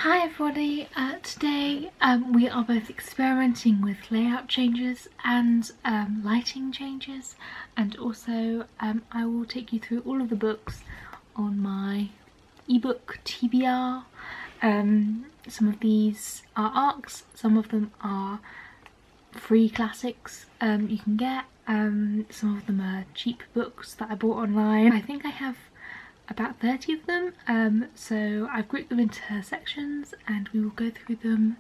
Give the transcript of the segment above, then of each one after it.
Hi everybody, today we are both experimenting with layout changes and lighting changes, and also I will take you through all of the books on my ebook TBR. Some of these are ARCs, some of them are free classics you can get, some of them are cheap books that I bought online. I think I have about 30 of them, so I've grouped them into sections and we will go through them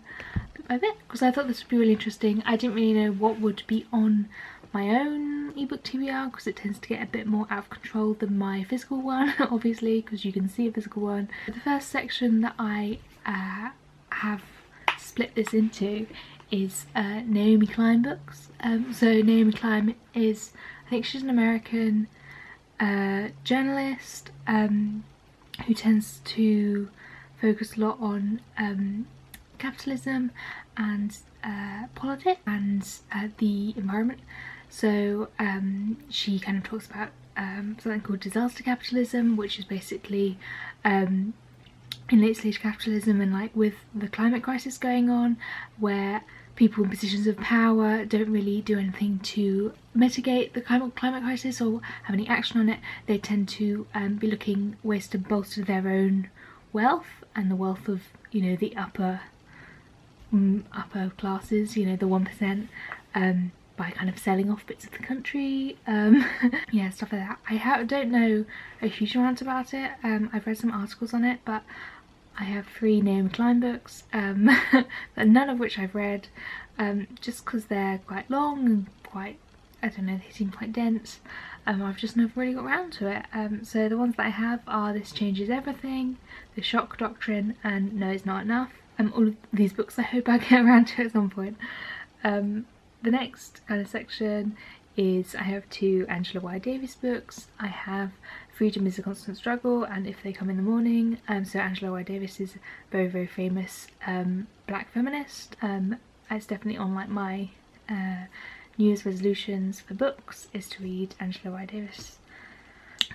bit by bit because I thought this would be really interesting. I didn't really know what would be on my own ebook TBR because it tends to get a bit more out of control than my physical one, obviously, because you can see a physical one. The first section that I have split this into is Naomi Klein books. So Naomi Klein is, I think she's an American journalist who tends to focus a lot on capitalism and politics and the environment. So she kind of talks about something called disaster capitalism, which is basically in late stage capitalism and like with the climate crisis going on, where people in positions of power don't really do anything to mitigate the climate crisis or have any action on it. They tend to be looking ways to bolster their own wealth and the wealth of, you know, the upper classes, you know, the 1%, by kind of selling off bits of the country, yeah, stuff like that. I don't know a huge amount about it. I've read some articles on it, but I have 3 Naomi Klein books, none of which I've read, just because they're quite long and quite, I don't know, they seem quite dense. I've just never really got around to it. So the ones that I have are This Changes Everything, The Shock Doctrine, and No It's Not Enough. All of these books I hope I get around to at some point. The next kind of section is I have 2 Angela Y Davis books. I have Freedom is a Constant Struggle and If They Come in the Morning. So Angela Y Davis is a very, very famous black feminist. It's definitely on like my New Year's resolutions for books is to read Angela Y Davis.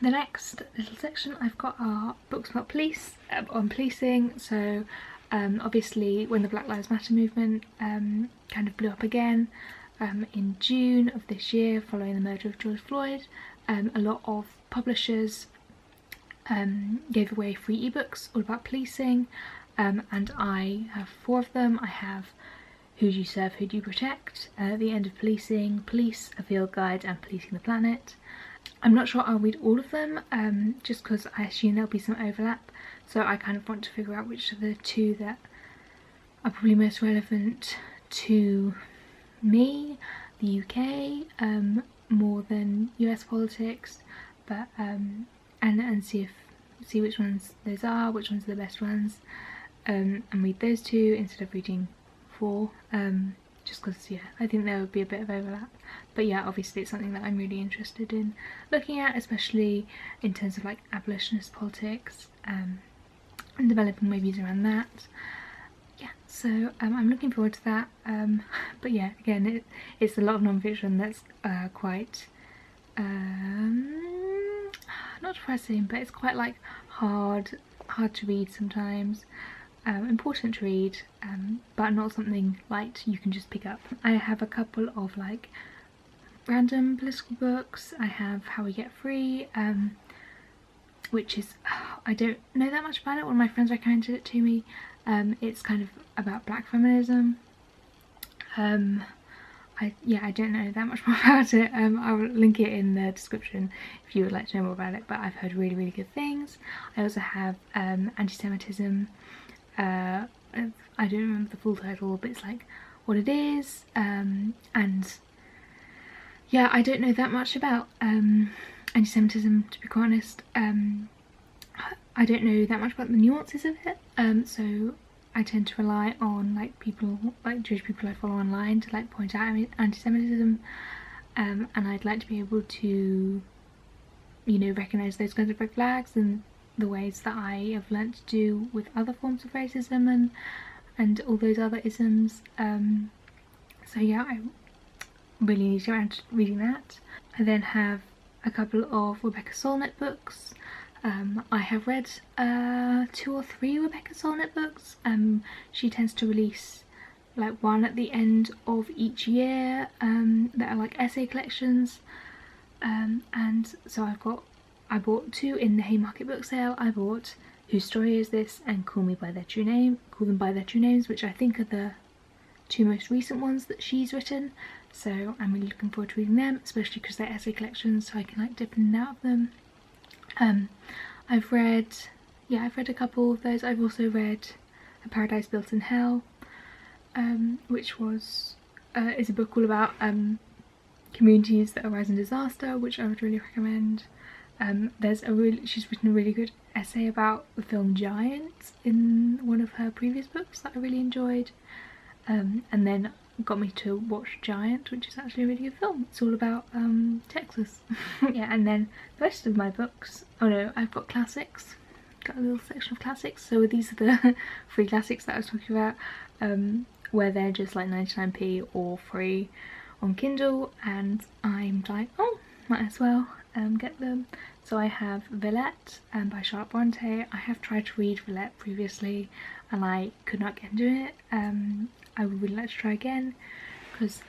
The next little section I've got are books about police, on policing. So obviously when the Black Lives Matter movement kind of blew up again in June of this year following the murder of George Floyd, a lot of publishers gave away free ebooks all about policing, and I have 4 of them. I have Who Do You Serve, Who Do You Protect, The End of Policing, Police, A Field Guide, and Policing the Planet. I'm not sure I'll read all of them, just because I assume there'll be some overlap, so I kind of want to figure out which of the 2 that are probably most relevant to me, the UK, more than US politics, but and see which ones those are, which ones are the best ones, and read those 2 instead of reading 4, just because, yeah, I think there would be a bit of overlap. But yeah, obviously it's something that I'm really interested in looking at, especially in terms of like abolitionist politics, and developing my views around that. Yeah, so I'm looking forward to that, but yeah, again, it's a lot of non-fiction that's quite not depressing, but it's quite like hard to read sometimes, important to read, but not something light you can just pick up. I have a couple of like random political books. I have How We Get Free, which is, I don't know that much about it. One of my friends recommended it to me. It's kind of about black feminism. I don't know that much more about it. I will link it in the description if you would like to know more about it, but I've heard really, really good things. I also have Anti-Semitism. I don't remember the full title, but it's like what it is, and yeah, I don't know that much about anti-Semitism, to be quite honest. I don't know that much about the nuances of it, so I tend to rely on like people, like Jewish people I follow online, to like point out anti-Semitism, and I'd like to be able to, you know, recognise those kinds of red flags and the ways that I have learnt to do with other forms of racism and all those other isms. So yeah, I really need to get around to reading that. I then have a couple of Rebecca Solnit books. I have read 2 or 3 Rebecca Solnit books. She tends to release like one at the end of each year that are like essay collections, and so I bought 2 in the Haymarket book sale. I bought Whose Story Is This and Call Them by Their True Names, which I think are the 2 most recent ones that she's written, so I'm really looking forward to reading them, especially because they're essay collections, so I can like dip in and out of them. I've read a couple of those. I've also read A Paradise Built in Hell, which is a book all about communities that arise in disaster, which I would really recommend. She's written a really good essay about the film Giant in one of her previous books that I really enjoyed, and then got me to watch Giant, which is actually a really good film. It's all about Texas. Yeah, and then the rest of my books, oh no, I've got classics, got a little section of classics, so these are the free classics that I was talking about, where they're just like 99p or free on Kindle, and I'm like, oh, might as well get them. So I have Villette by Charlotte Bronte. I have tried to read Villette previously and I could not get into it. I would really like to try again because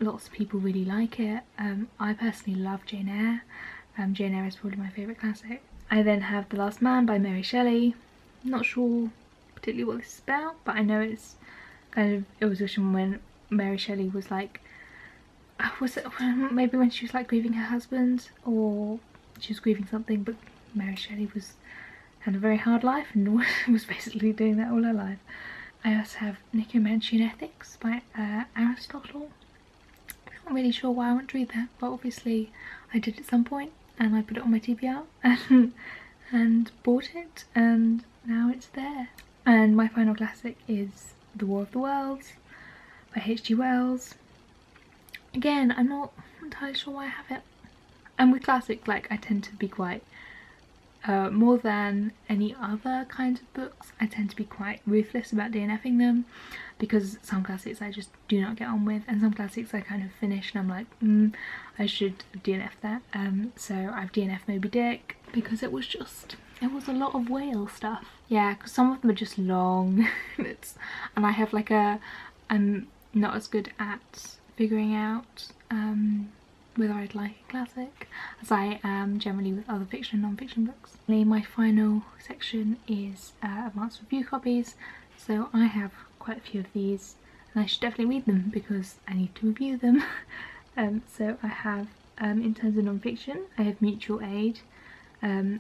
lots of people really like it. I personally love Jane Eyre. Jane Eyre is probably my favourite classic. I then have The Last Man by Mary Shelley. Not sure particularly what this is about, but I know it's it was written when Mary Shelley was like, was it maybe when she was like grieving her husband, or she was grieving something, but Mary Shelley had a very hard life and was basically doing that all her life. I also have Nicomachean Ethics by Aristotle. I'm not really sure why I want to read that, but obviously I did at some point and I put it on my TBR and bought it, and now it's there. And my final classic is The War of the Worlds by H.G. Wells. Again, I'm not entirely sure why I have it. And with classics, like, I tend to be quite, more than any other kind of books, I tend to be quite ruthless about DNFing them, because some classics I just do not get on with, and some classics I kind of finish and I'm like, I should DNF that. So I've DNF'd Moby Dick because it was a lot of whale stuff. Yeah, because some of them are just long, and I have like I'm not as good at figuring out whether I'd like a classic as I am generally with other fiction and non-fiction books. My final section is advanced review copies, so I have quite a few of these and I should definitely read them because I need to review them. So I have, in terms of non-fiction, I have Mutual Aid,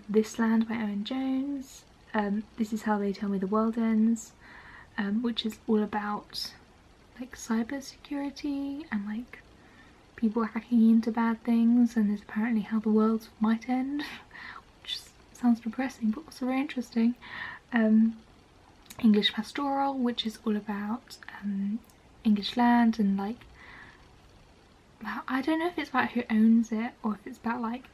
This Land by Owen Jones, This Is How They Tell Me the World Ends, which is all about like cyber security and like people hacking into bad things, and is apparently how the world might end, which sounds depressing but also very interesting. English Pastoral, which is all about English land and like, I don't know if it's about who owns it or if it's about like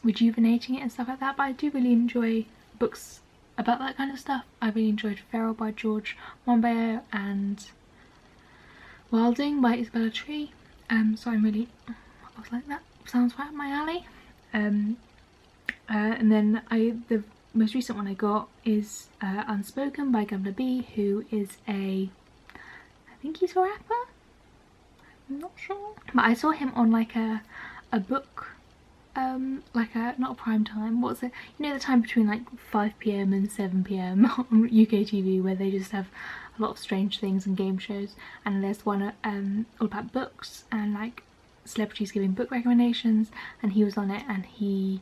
rejuvenating it and stuff like that, but I do really enjoy books about that kind of stuff. I really enjoyed Feral by George Monbiot and Wilding by Isabella Tree, so I was like, that sounds right up my alley. And then the most recent one I got is Unspoken by Governor B, who is I think he's a rapper, I'm not sure, but I saw him on like a book, like not a prime time, what's it, you know, the time between like 5 PM and 7 PM on UK TV where they just have a lot of strange things and game shows, and there's one all about books and like celebrities giving book recommendations, and he was on it and he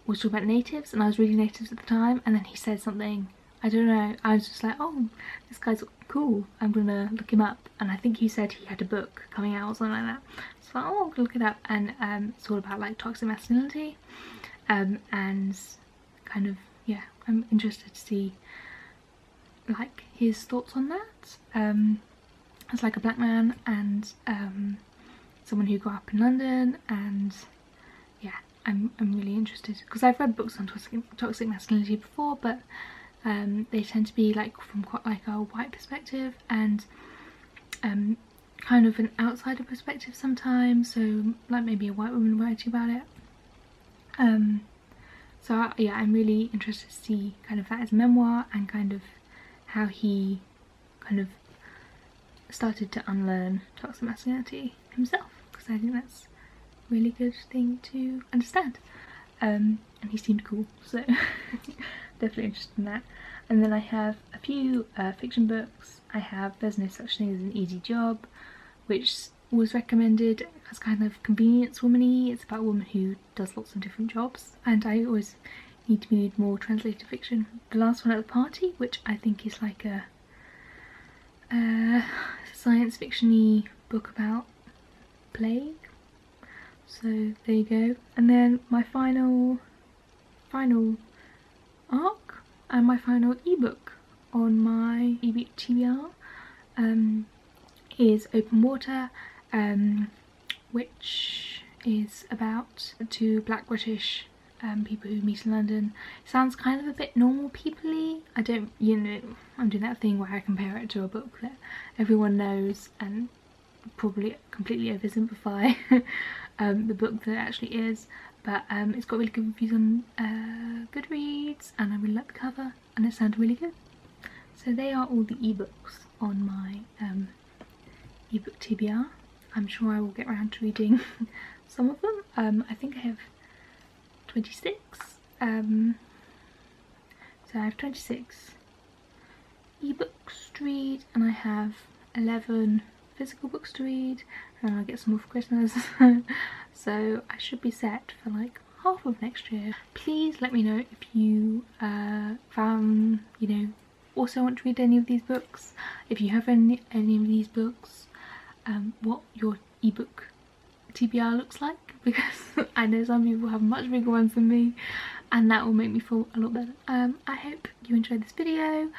was talking about natives, and I was reading natives at the time, and then he said something, I don't know, I was just like, oh, this guy's cool, I'm gonna look him up, and I think he said he had a book coming out or something like that, so I was like, oh, I'm gonna look it up, and it's all about like toxic masculinity, and kind of, yeah, I'm interested to see like his thoughts on that, as like a black man and someone who grew up in London, and yeah, I'm really interested because I've read books on toxic masculinity before, but they tend to be like from quite like a white perspective and kind of an outsider perspective sometimes, so like maybe a white woman writing about it. So yeah, I'm really interested to see kind of that as a memoir and kind of how he kind of started to unlearn toxic masculinity himself, because I think that's a really good thing to understand. And he seemed cool, so definitely interested in that. And then I have a few fiction books. I have There's No Such Thing as an Easy Job, which was recommended as kind of convenience womany. It's about a woman who does lots of different jobs, and I always need to read more translated fiction. The Last One at the Party, which I think is like a science fiction-y book about plague. So there you go. And then my final arc and my final ebook on my ebook TBR is Open Water, which is about two black British people who meet in London. It sounds kind of a bit normal people-y. I don't, you know, I'm doing that thing where I compare it to a book that everyone knows and probably completely oversimplify the book that it actually is, but it's got really good reviews on Goodreads, and I really like the cover and it sounded really good. So they are all the ebooks on my ebook TBR. I'm sure I will get around to reading some of them. I think I have 26. So I have 26 ebooks to read, and I have 11 physical books to read, and I'll get some more for Christmas. So I should be set for like half of next year. Please let me know if you found, you know, also want to read any of these books. If you have any of these books, what your ebook TBR looks like, because I know some people have much bigger ones than me, and that will make me feel a lot better. I hope you enjoyed this video.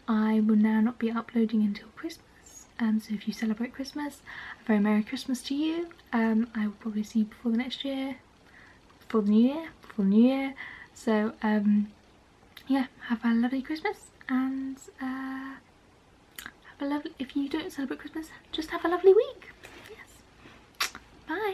I will now not be uploading until Christmas, so if you celebrate Christmas, a very Merry Christmas to you. I will probably see you before the next year, before the new year, so yeah, have a lovely Christmas, and have a lovely, if you don't celebrate Christmas, just have a lovely week. Yes, bye.